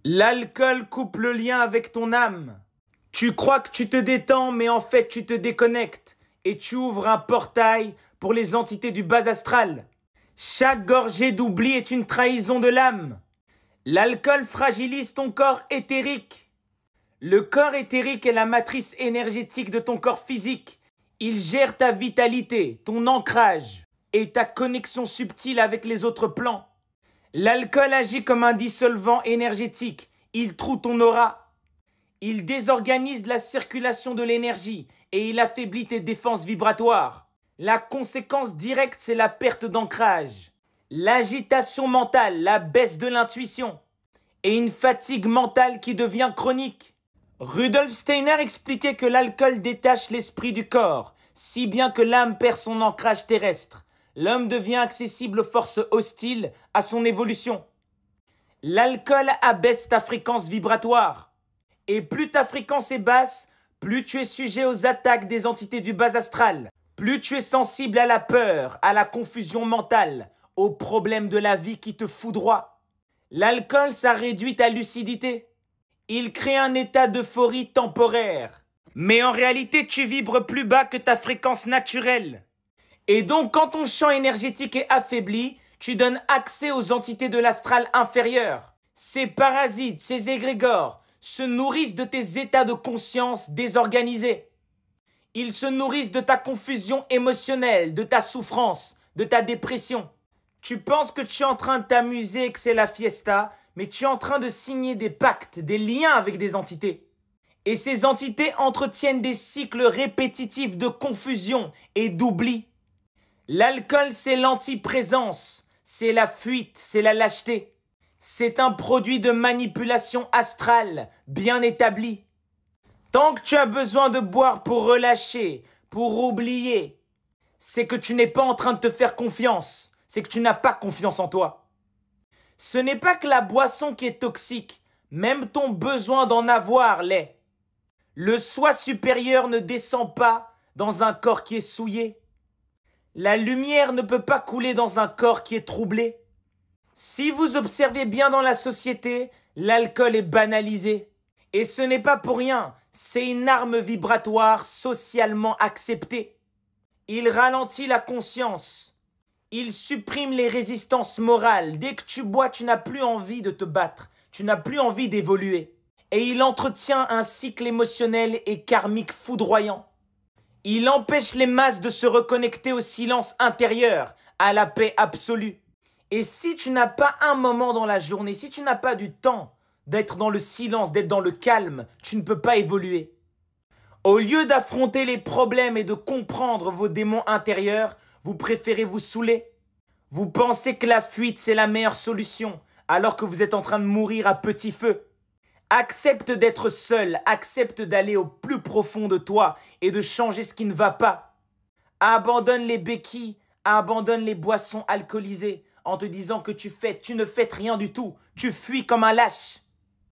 L'alcool coupe le lien avec ton âme. Tu crois que tu te détends, mais en fait tu te déconnectes et tu ouvres un portail pour les entités du bas astral. Chaque gorgée d'oubli est une trahison de l'âme. L'alcool fragilise ton corps éthérique. Le corps éthérique est la matrice énergétique de ton corps physique. Il gère ta vitalité, ton ancrage et ta connexion subtile avec les autres plans. L'alcool agit comme un dissolvant énergétique. Il troue ton aura. Il désorganise la circulation de l'énergie et il affaiblit tes défenses vibratoires. La conséquence directe, c'est la perte d'ancrage, l'agitation mentale, la baisse de l'intuition et une fatigue mentale qui devient chronique. Rudolf Steiner expliquait que l'alcool détache l'esprit du corps, si bien que l'âme perd son ancrage terrestre. L'homme devient accessible aux forces hostiles à son évolution. L'alcool abaisse ta fréquence vibratoire. Et plus ta fréquence est basse, plus tu es sujet aux attaques des entités du bas astral. Plus tu es sensible à la peur, à la confusion mentale, aux problèmes de la vie qui te foudroient. L'alcool, ça réduit ta lucidité. Il crée un état d'euphorie temporaire. Mais en réalité, tu vibres plus bas que ta fréquence naturelle. Et donc, quand ton champ énergétique est affaibli, tu donnes accès aux entités de l'astral inférieur. Ces parasites, ces égrégores, se nourrissent de tes états de conscience désorganisés. Ils se nourrissent de ta confusion émotionnelle, de ta souffrance, de ta dépression. Tu penses que tu es en train de t'amuser et que c'est la fiesta, mais tu es en train de signer des pactes, des liens avec des entités. Et ces entités entretiennent des cycles répétitifs de confusion et d'oubli. L'alcool, c'est l'antiprésence, c'est la fuite, c'est la lâcheté. C'est un produit de manipulation astrale, bien établi. Tant que tu as besoin de boire pour relâcher, pour oublier, c'est que tu n'es pas en train de te faire confiance, c'est que tu n'as pas confiance en toi. Ce n'est pas que la boisson qui est toxique, même ton besoin d'en avoir l'est. Le soi supérieur ne descend pas dans un corps qui est souillé. La lumière ne peut pas couler dans un corps qui est troublé. Si vous observez bien dans la société, l'alcool est banalisé. Et ce n'est pas pour rien, c'est une arme vibratoire socialement acceptée. Il ralentit la conscience. Il supprime les résistances morales. Dès que tu bois, tu n'as plus envie de te battre. Tu n'as plus envie d'évoluer. Et il entretient un cycle émotionnel et karmique foudroyant. Il empêche les masses de se reconnecter au silence intérieur, à la paix absolue. Et si tu n'as pas un moment dans la journée, si tu n'as pas du temps d'être dans le silence, d'être dans le calme, tu ne peux pas évoluer. Au lieu d'affronter les problèmes et de comprendre vos démons intérieurs, vous préférez vous saouler. Vous pensez que la fuite, c'est la meilleure solution, alors que vous êtes en train de mourir à petit feu. Accepte d'être seul, accepte d'aller au plus profond de toi et de changer ce qui ne va pas. Abandonne les béquilles, abandonne les boissons alcoolisées en te disant que tu ne fêtes rien du tout. Tu fuis comme un lâche.